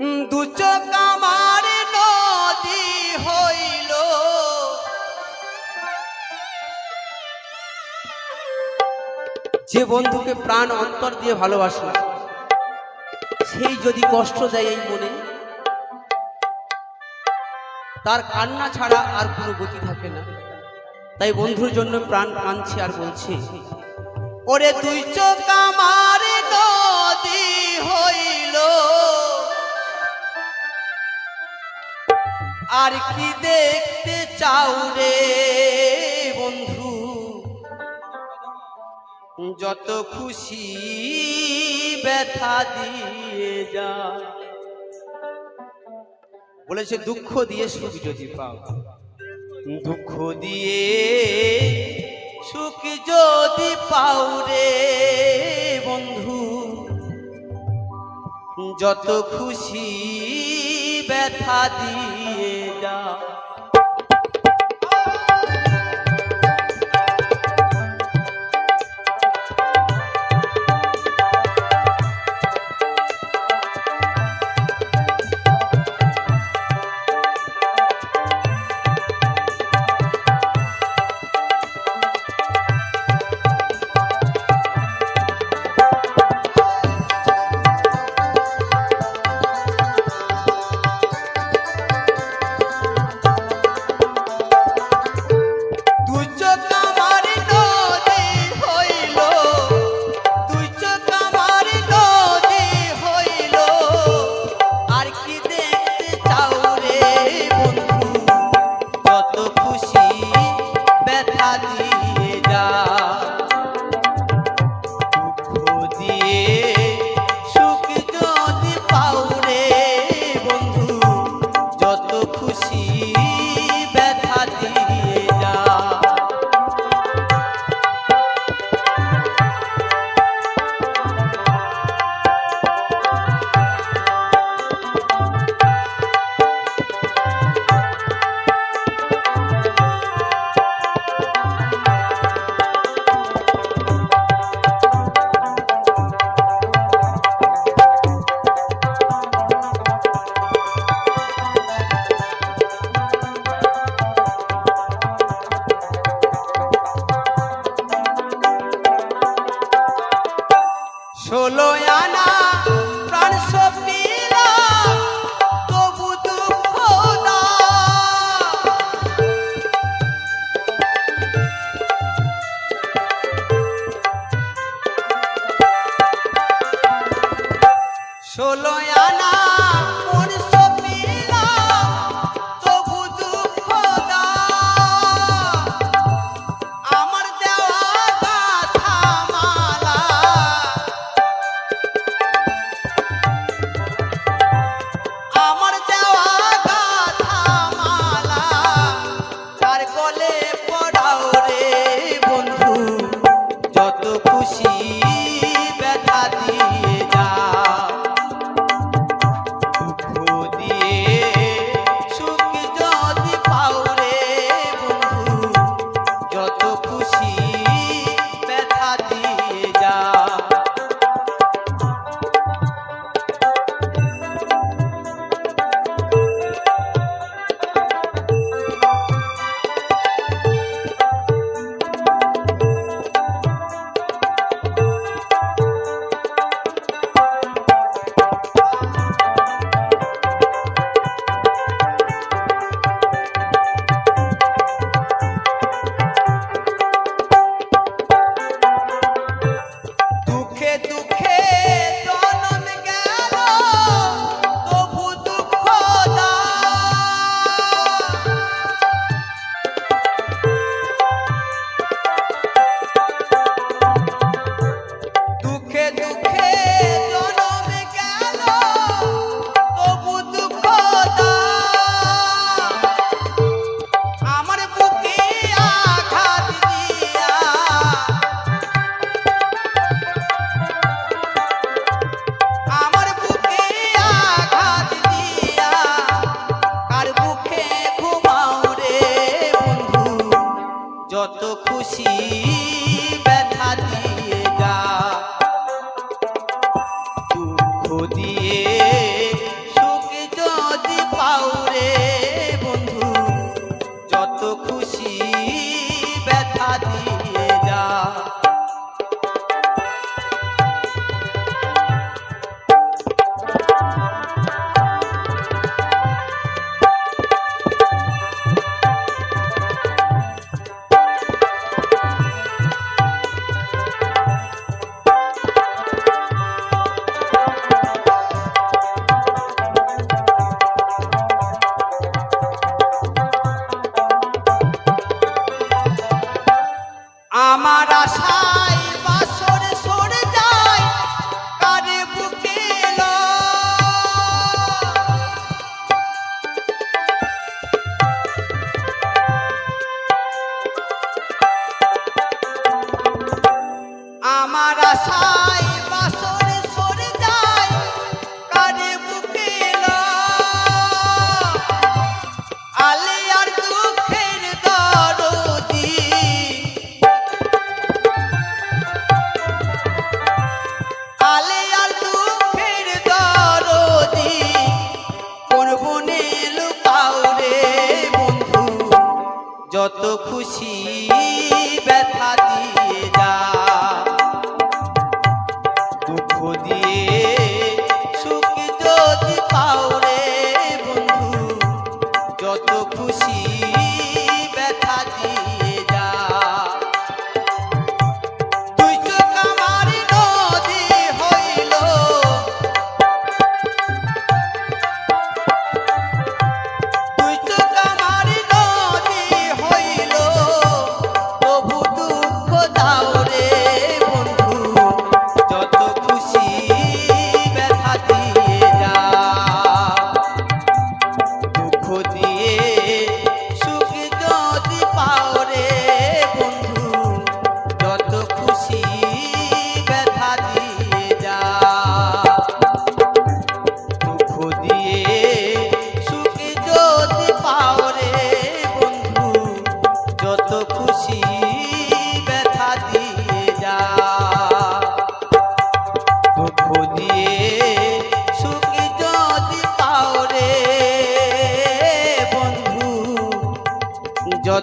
দু চোখ আমার নদী হইল, যে বন্ধুকে প্রাণ অন্তর দিয়ে ভালোবাসলাম সেই যদি কষ্ট দেয় এই মনে, তার কান্না ছাড়া আর কোনো গতি থাকে না। তাই বন্ধুর জন্য প্রাণ কাঁদছে আর বলছে, ওরে তুই চোখ আমার নদী হইল, আর কি দেখতে চাও রে বন্ধু, যত খুশি ব্যথা দিয়ে যা। বলেছে দুঃখ দিয়ে সুখ যদি পাও, দুঃখ দিয়ে সুখ যদি পাও রে বন্ধু, যত খুশি ব্যথা দিয়ে যা।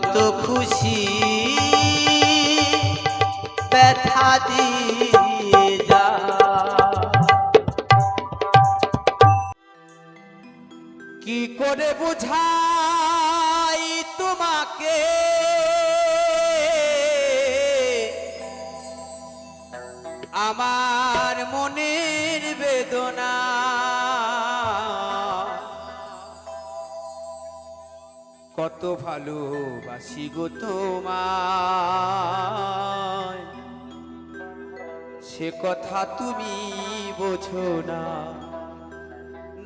যত খুশি ব্যথা দিয়ে যা। কি করে বুঝাই তোমাকে আমার মনের বেদনা, কত ভালোবাসি গো তোমায়, সে কথা তুমি বোঝো না,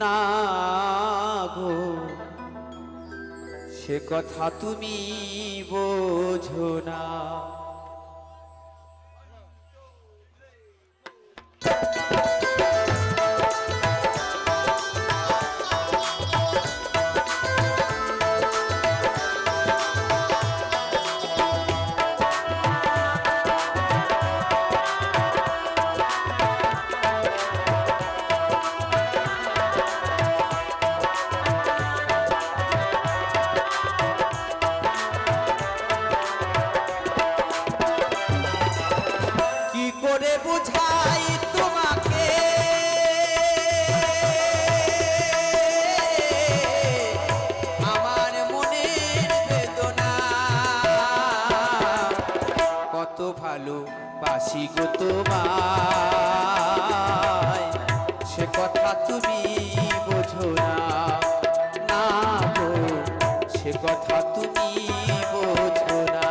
না গো সে কথা তুমি বোঝো না। বুঝাই তোমাকে আমার মনের বেদনা, কত ভালোবাসি গো তোমায়, সে কথা তুমি বোঝো না, না গো সে কথা তুমি বোঝো না।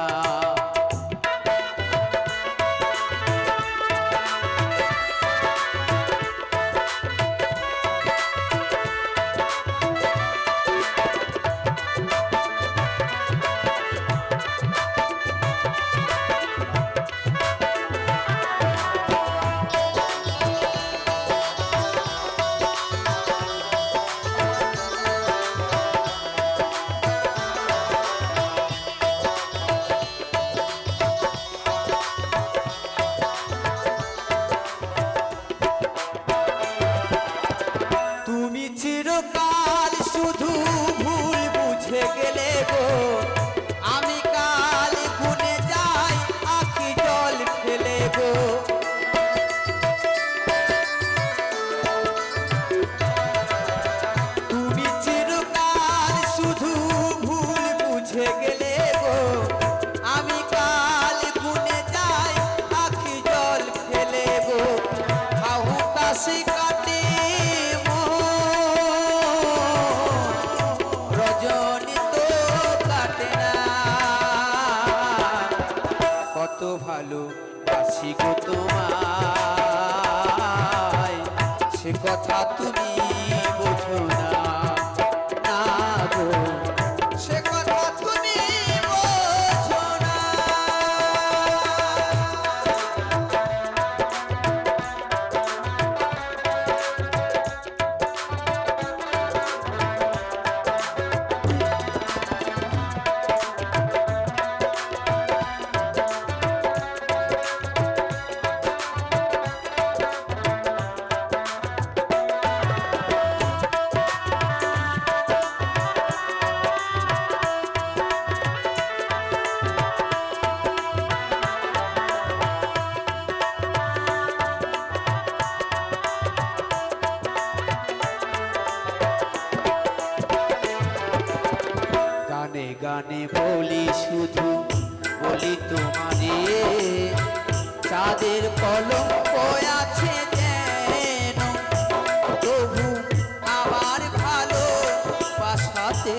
চিরকাল শুধু ভুল বুঝে গেলে গো, আমি কাল গুনে যাই আখি জল ফেলে গো। তুমি চিরকাল শুধু ভুল বুঝে গেলে গো, আমি কাল গুনে যাই আখি জল ফেলে গো। আহু তাসি কাটে রজনী তো কাটে না, কত ভালোবাসি গো তোমায়, সে কথা তুমি বোঝো না, না গো সে কথা তুমি বোঝো না। গানে গানে বলি শুধু বলি তোমারে, চাঁদের কলঙ্ক আছে যেন, তবু আমার ভালো বাসাতে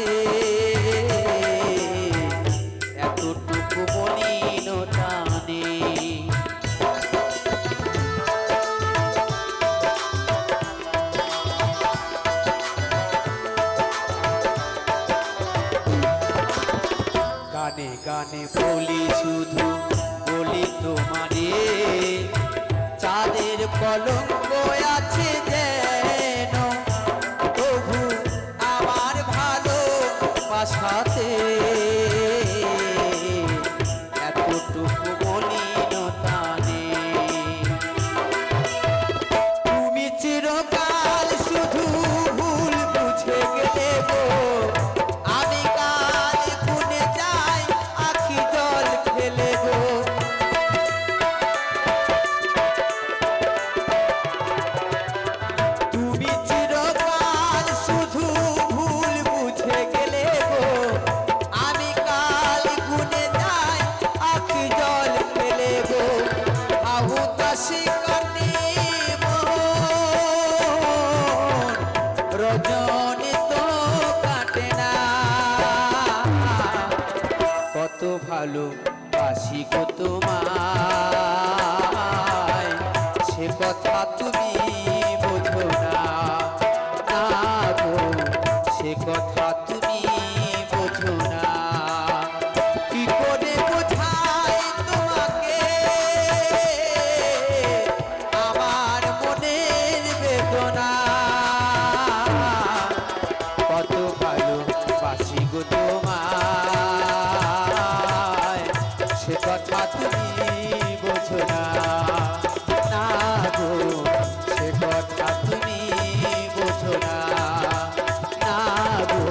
এতটুকু মলিন টানে। গানে গানে বলি শুধু বলি তোমারে, চাঁদের কলঙ্ক আছে যেন, তবু আমার ভালো বাসাতে এতটুকু মলিন টানে। তুমি চিরকাল শুধু ভুল বুঝে গেলে গো, আমি কাল গুনে যাই ভালো বাসি গো তোমায়, সে কথা তুমি বোঝো না, না গো সে কথা তুমি বোঝো না। কি করে বোঝাই তোমাকে আমার মনের বেদনা, কত ভালো বাসি গো তোমায়, সে কথা তুমি বোঝো না, না গো সে কথা তুমি বোঝো না, না গো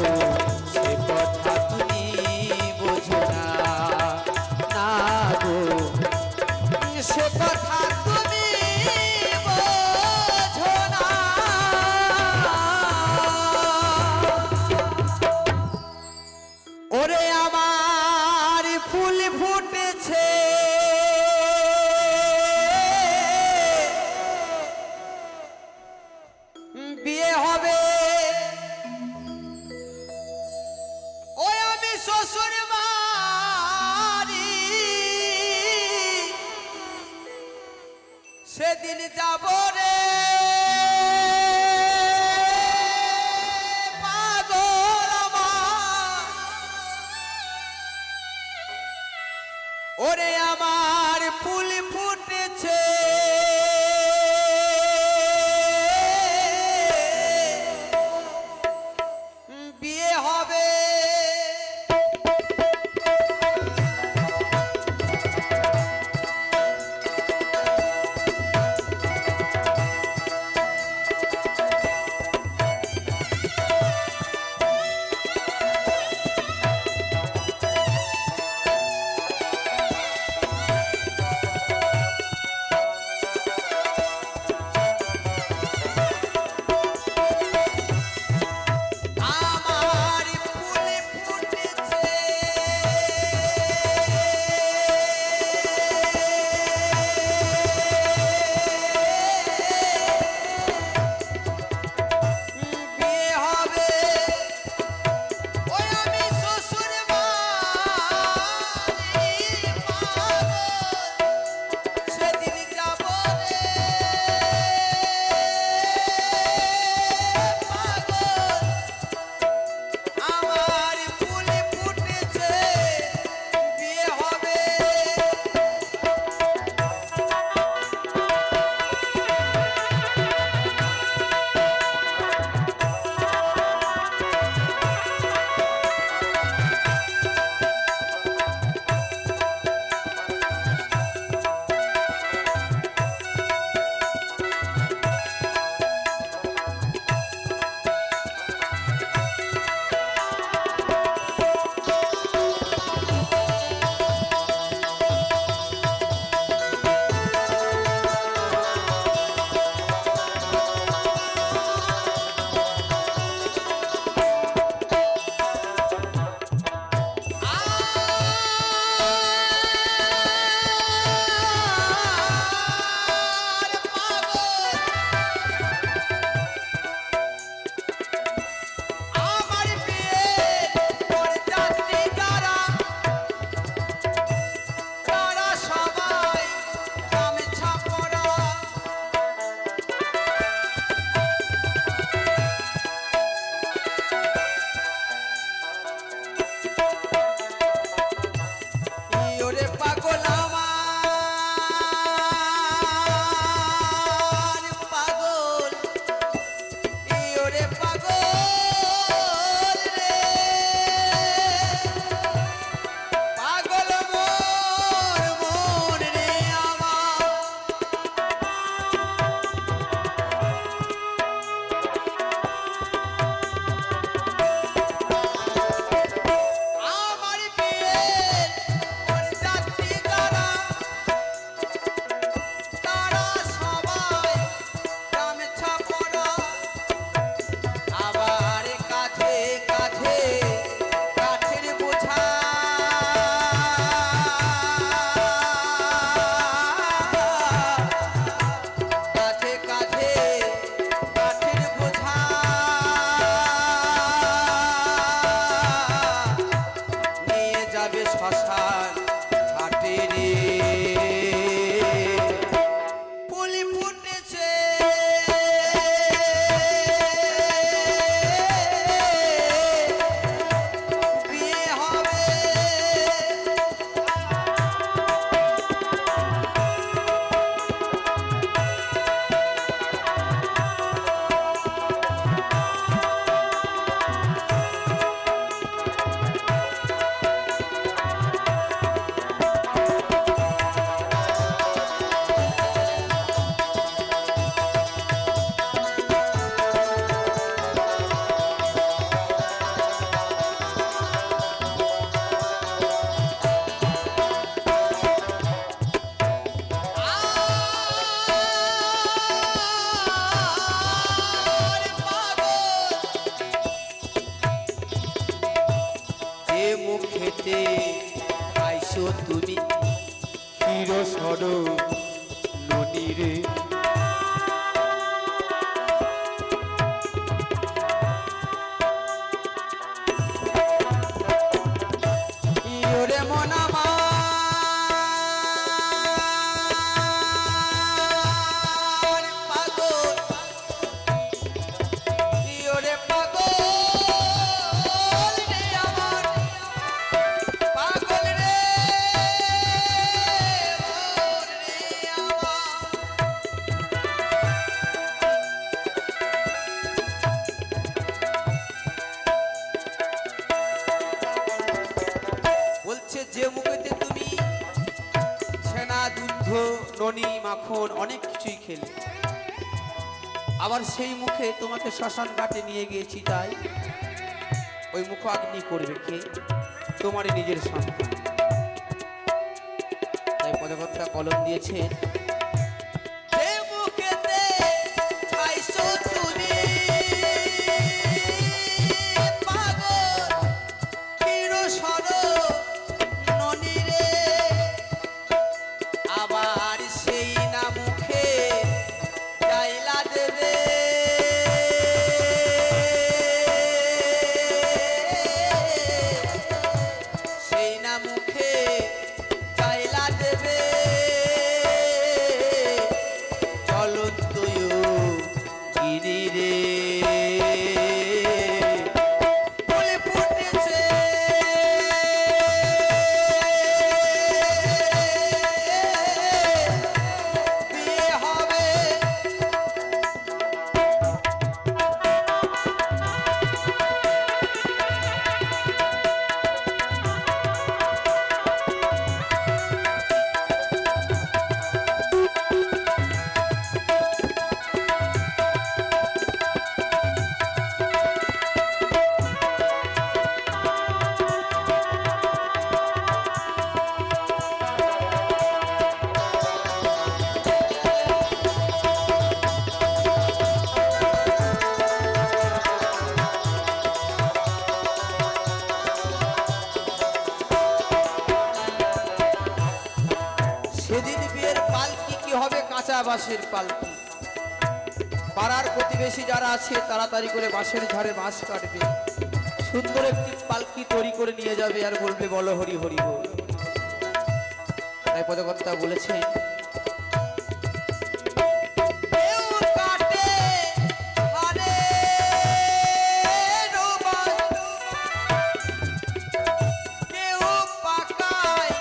মুখেতে আইসো তুমি ক্ষীর সর ননি রে ইয়োরে মন আমার পাগল ইয়োরে পাগল রে আমার পাগল রে ওর রে আমার বলছে যে মুখেতে তুমি ছানা দুধ ননি মাখন অনেক কিছুই খেলে আবার সেই মুখে তোমাকে শ্মশান ঘাটে নিয়ে গিয়েছি তাই ওই মুখ অগ্নি করবে কে তোমারই নিজের সন্তান তাই পদকর্তা কলম দিয়েছে যে মুখেতে খাইছো তুমি পাগল ক্ষীর সর ননি রে আবার সেই না মুখে চাইলা দেবে সেই না মুখে চাইলা দেবে চলন্ত গিরি রে ফুল ফুটেছে বিয়ে হবে সেদিন বিয়ের পালকি কি হবে কাঁচা বাঁশের পালকি পাড়ার প্রতিবেশী যারা আছে তাড়াতাড়ি করে বাঁশের ঝাড়ে বাঁশ কাটবে সুন্দর একটি পালকি তৈরি করে নিয়ে যাবে আর বলবে বলো হরি হরি বল তাই পদকর্তা বলেছে কেউ কাটে হারে রোবান, কেউ পাকায়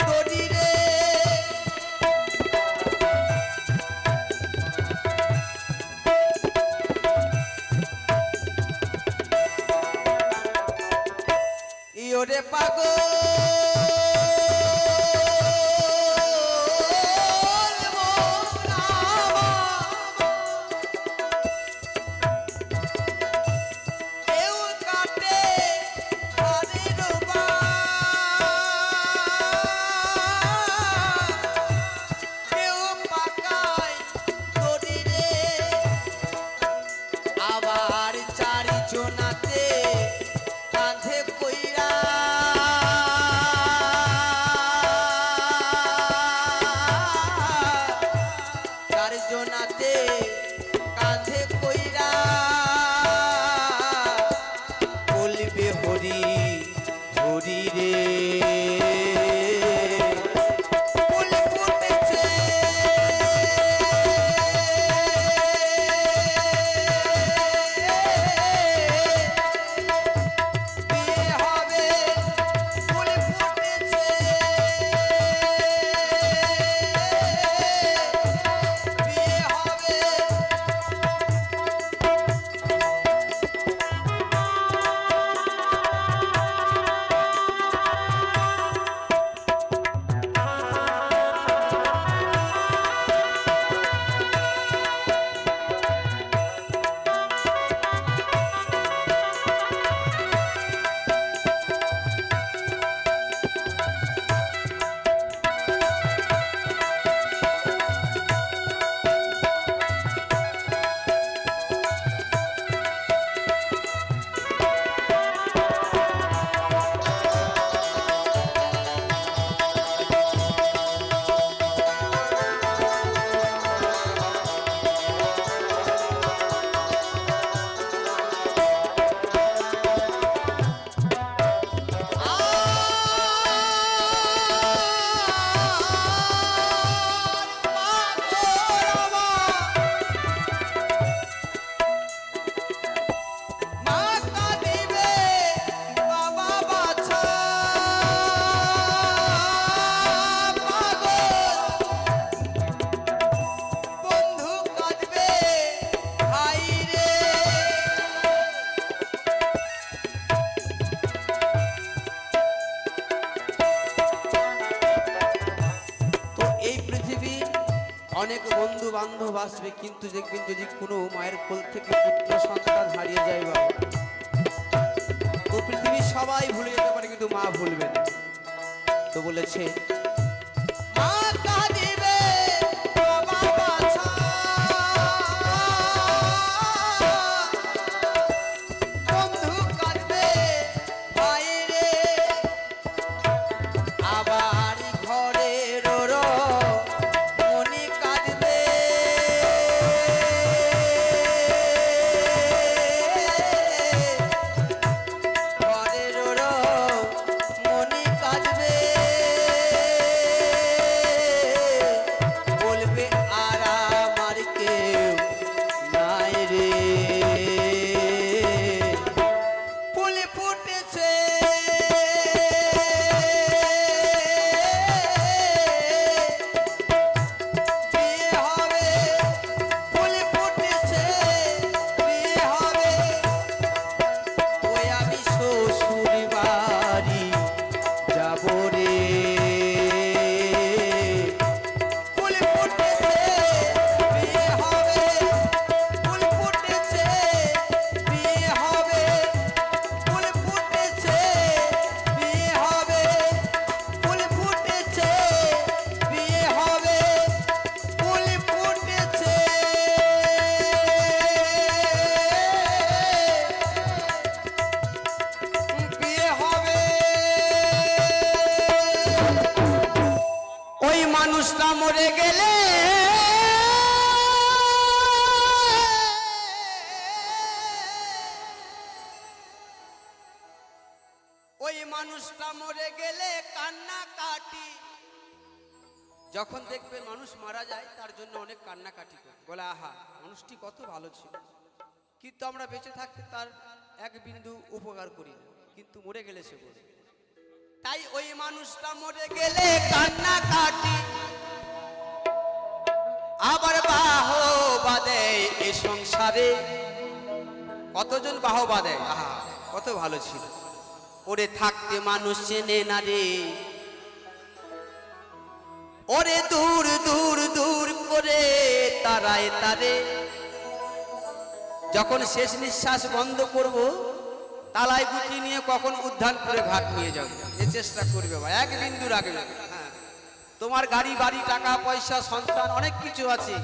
দড়ি রে ইয়োরে পাগল মন আমার। কেউ কাটে হাড়ের বাঁশ, কেউ পাকায় দড়ি রে আবার চারিজনাতে কাঁধে কইরা চারজনাতে কাঁধে কইরা বলবে হরি হরি রে ফুল ফুটেছে বিয়ে হবে ফুল ফুটেছে বিয়ে হবে অনেক বন্ধু বান্ধব আসবে, কিন্তু দেখবেন যদি কোনো মায়ের কোল থেকে পুত্র সন্তান হারিয়ে যায় বাবা, তো পৃথিবীর সবাই ভুলে যেতে পারে কিন্তু মা ভুলবে না। তো বলেছে মা কাঁদিবে বাবা বাছা, বন্ধু কাঁদবে বাইরে, আবার ঘরের মনে কাঁদবে, ঘরের মনে কাঁদবে, বলবে আর আমার কেউ নাই রে, ফুল ফুটেছে বিয়ে হবে, ফুল ফুটেছে বিয়ে হবে, ওই আমি শ্বশুর বাড়ি যাব রে, ফুল ফুটেছে বিয়ে হবে, ফুল ফুটেছে বিয়ে হবে, ফুল ফুটেছে বিয়ে হবে, ফুল ফুটেছে বিয়ে হবে, ফুল ফুটেছে বিয়ে হবে। ওই মানুষটা মরে গেলে ওই মানুষটা মরে গেলে কান্না কাটি, যখন দেখবে মানুষ মারা যায় তার জন্য অনেক কান্নাকাটি করে, বলে আহা মানুষটি কত ভালো ছিল, কিন্তু আমরা বেঁচে থাকতে তার এক বিন্দু উপকার করি না, কিন্তু মরে গেলে সে বলে, তাই ওই মানুষটা মরে গেলে কান্না কাটি, আবার বাহবা দেয় এ সংসারে, কতজন বাহবা দেয়, আহা কত ভালো ছিল, ওরে থাকতে মানুষ চেনে না রে, ওরে দূর দূর দূর করে তারায় তারে, যখন শেষ নিঃশ্বাস বন্ধ করব তালাই গুটি নিয়ে কখন উদ্ধার করে ঘাট নিয়ে যাবে, এ চেষ্টা করবে ভাই, এক বিন্দু রাখবে না। হ্যাঁ, তোমার গাড়ি বাড়ি টাকা পয়সা সন্তান অনেক কিছু আছে,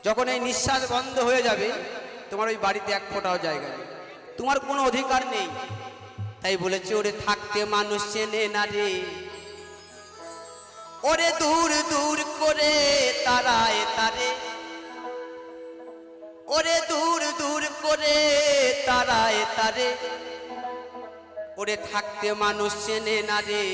যখন এই নিঃশ্বাস বন্ধ হয়ে যাবে তোমার ওই বাড়িতে এক ফোঁটাও জায়গা নেই, তোমার কোনো অধিকার নেই। তাই বলেছে ওরে থাকতে মানুষ চেনে না রে, ওরে দূর দূর করে তারায় তারে, ওরে দূর দূর করে তারায় তারে, ওরে থাকতে মানুষ চেনে না রে।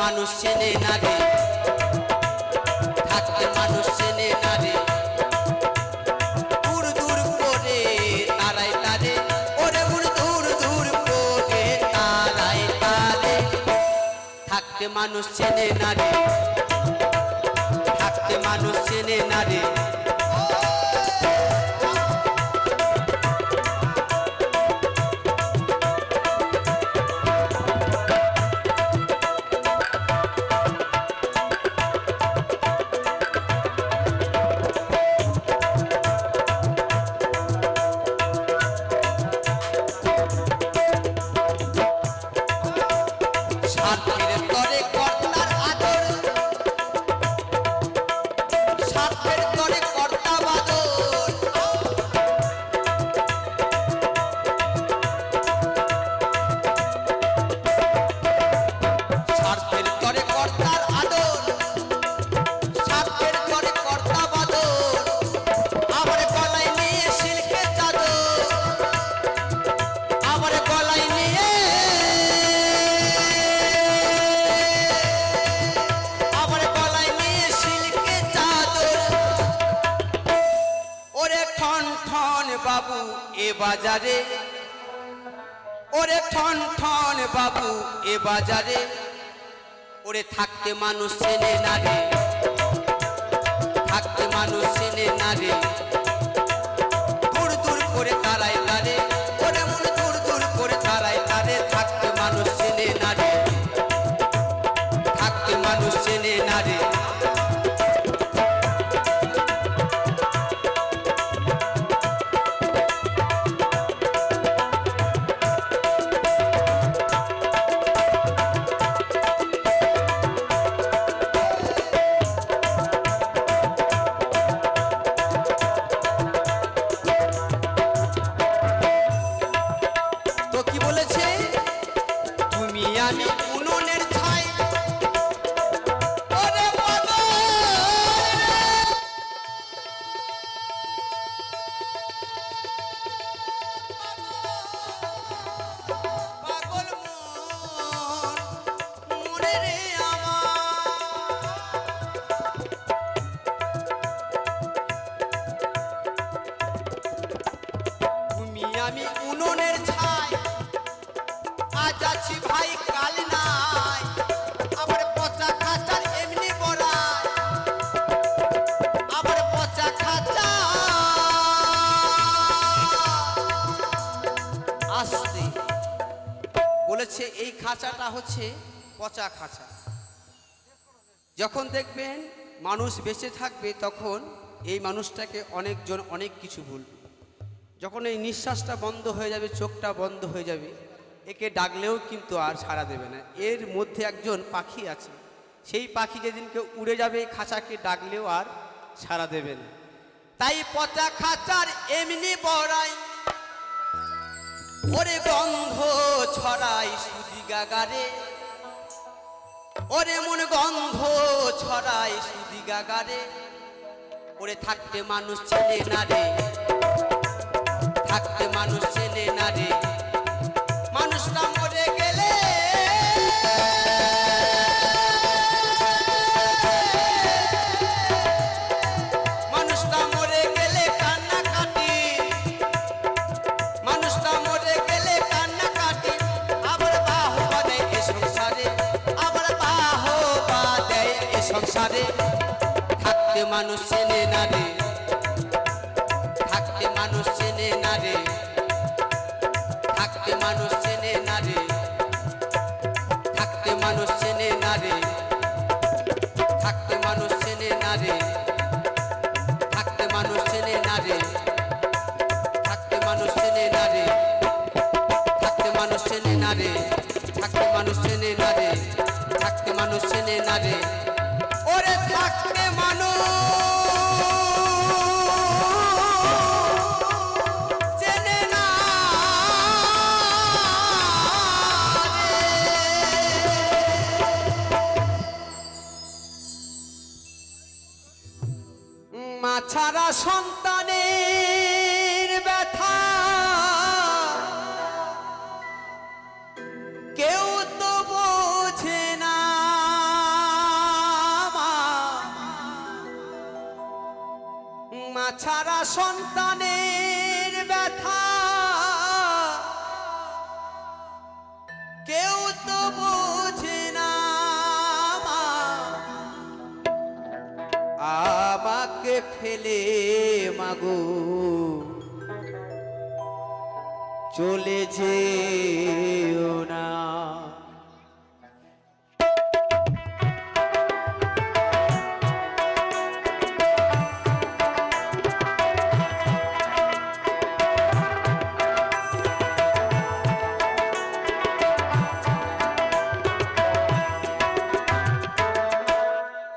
মানুষ চেনে না রে, থাকতে মানুষ চেনে না রে, দূর দূর করে তারাই তারে, ওরে দূর দূর করে তারাই তারে, থাকতে মানুষ চেনে না রে, থাকতে মানুষ চেনে না রে। স্বার্থের তরে কর্তার আদর, স্বার্থের তরে বাবু এ বাজারে, ওরে ঠন ঠন বাবু এ বাজারে, ওরে থাকতে মানুষ চেনে না রে, থাকতে মানুষ চেনে না রে, দূর দূর করে তারাই তারে, ওরে মন দূর দূর করে তারাই তারে, থাকতে মানুষ চেনে না রে, থাকতে মানুষ চেনে না রে। আমি উনুনের ছাই, ওরে পাগল পাগল মরে রে তুমি আমি উনুনের ছাই, আজ আছি ভাই কাল নাই, আবার পচা খাঁচার এমনি বড়াই, আবার পচা খাঁচা আসতে বলেছে। এই খাঁচাটা হচ্ছে পচা খাঁচা। যখন দেখবেন মানুষ বেঁচে থাকবে তখন এই মানুষটাকে অনেকজন অনেক কিছু বলবে। যখন এই নিঃশ্বাসটা বন্ধ হয়ে যাবে, চোখটা বন্ধ হয়ে যাবে, একে ডাকলেও কিন্তু আর সাড়া দেবে না। এর মধ্যে একজন পাখি আছে, সেই পাখি যেদিনকে উড়ে যাবে এই খাঁচাকে ডাকলেও আর সাড়া দেবে না। তাই পচা খাঁচার এমনি বড়াই, ওরে গন্ধ ছড়াই সুদি গাগারে, ওরে মন গন্ধ ছড়াই সুদি গাগারে, ওরে থাকতে মানুষ চেনে না রে, থাকতে মানুষ চেনে না রে, মানুষটা মরে গেলে মানুষটা মরে গেলে কান্না কাটি, মানুষটা মরে গেলে কান্না কাটি, আবার বাহবা দেয় এ সংসারে, আবার বাহবা দেয় এ সংসারে, থাকতে মানুষ চেনে না রে, থাকতে মানুষ চেনে না রে, থাকতে মানুষ চেনে না রে, থাকতে মানুষ চেনে না রে, থাকতে মানুষ চেনে না রে, থাকতে মানুষ চেনে না রে, থাকতে মানুষ চেনে না রে, থাকতে মানুষ চেনে না রে, থাকতে মানুষ চেনে না রে, থাকতে মানুষ চেনে না রে, ওরে থাকতে মানুষ ছাড়া সন্তানের ব্যথা কেউ তো বোঝে না, মা ছাড়া সন্তানের ব্যথা কেউ তো বোঝে না, আমাকে ফেলে মাগো চলে যেও না।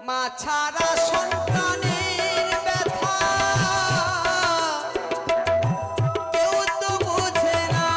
মা ছাড়া সন্তানের ব্যথা কেউ তো বোঝে না,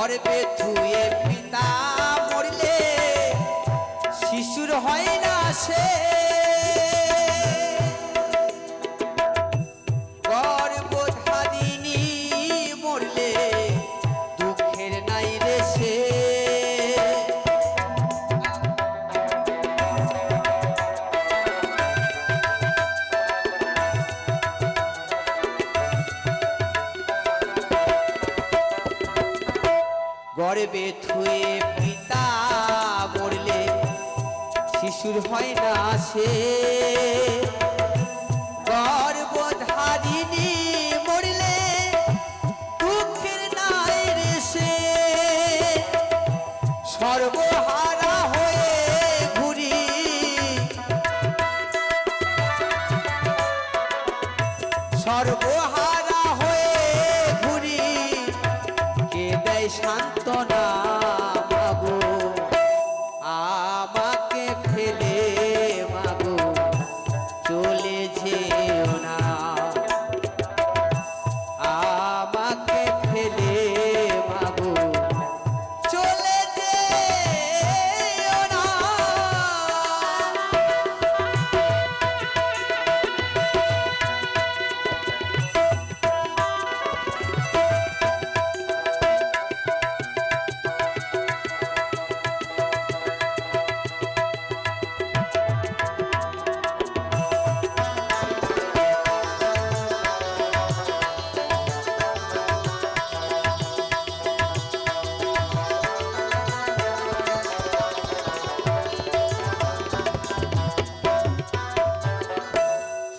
গর্বে থুয়ে পিতা মরলে শিশুর হয় না সে, গর্ভধারিণী মরলে দুঃখের নাই রে সে। গর্বে থুয়ে পিতা মরলে শিশুর হয় না সে, গর্ভধারিণী মরলে দুঃখের নাই রে সে। সর্বহারা হয়ে ঘুরি সর্বহারা হয়ে ঘুরি, কে দেয় সান্ত্বনা মাগো আমাকে ফেলে মাগো চলে যেও না, আমাকে ফেলে মাগো চলে যেও না।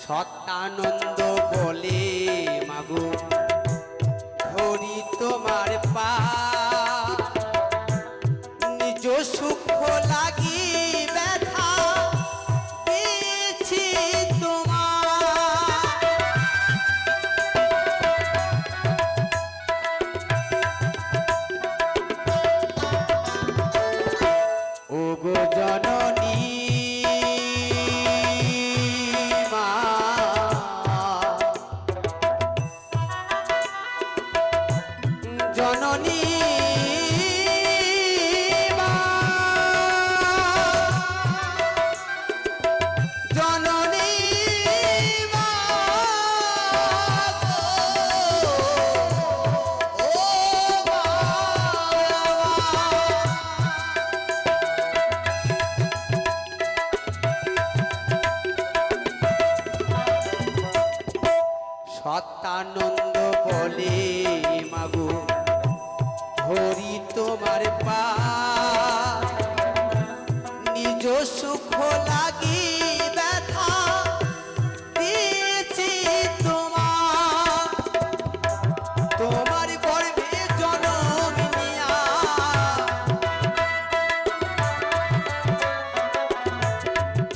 সত্যানন্দ বলে মাগো ধরি তোমার পা, নিজ সুখ লাগি ব্যথা পেয়েছি তোমার। ওগো জননী জননী মা, জননী মা গো, ও মা। সত্যানন্দ বলে মাগো ধরি তোমার পা, নিজ সুখ লাগি ব্যথা দিয়েছি তোমার। তোমার গর্ভে জনম নিয়া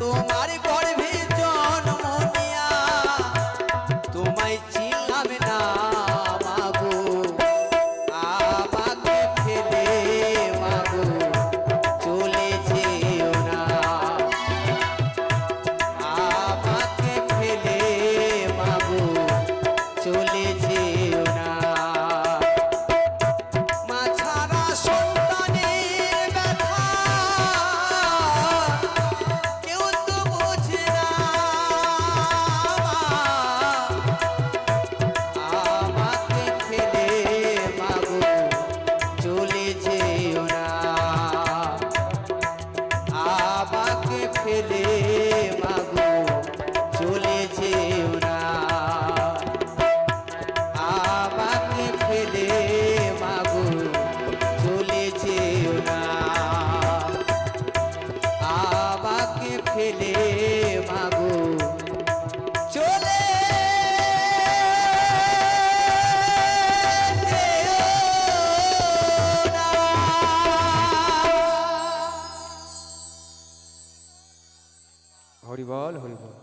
তোমার গর্ভে জন্ম নিয়া তোমায় চিনলাম না মাগো, আমাকে ফেলে মাগো চলে যেও না, আমাকে ফেলে মাগো চলে যেও না। মা ছাড়া সন্তানের ব্যথা কেউ তো বোঝে না, আমাকে ফেলে মাগো চলে যেও না, আমাকে ফেলে মাগো চলে যেও না, আমাকে ফেলে মাগো চলে যেও না, আমাকে ফেলে মাগো চলে হরি বল হরি বল।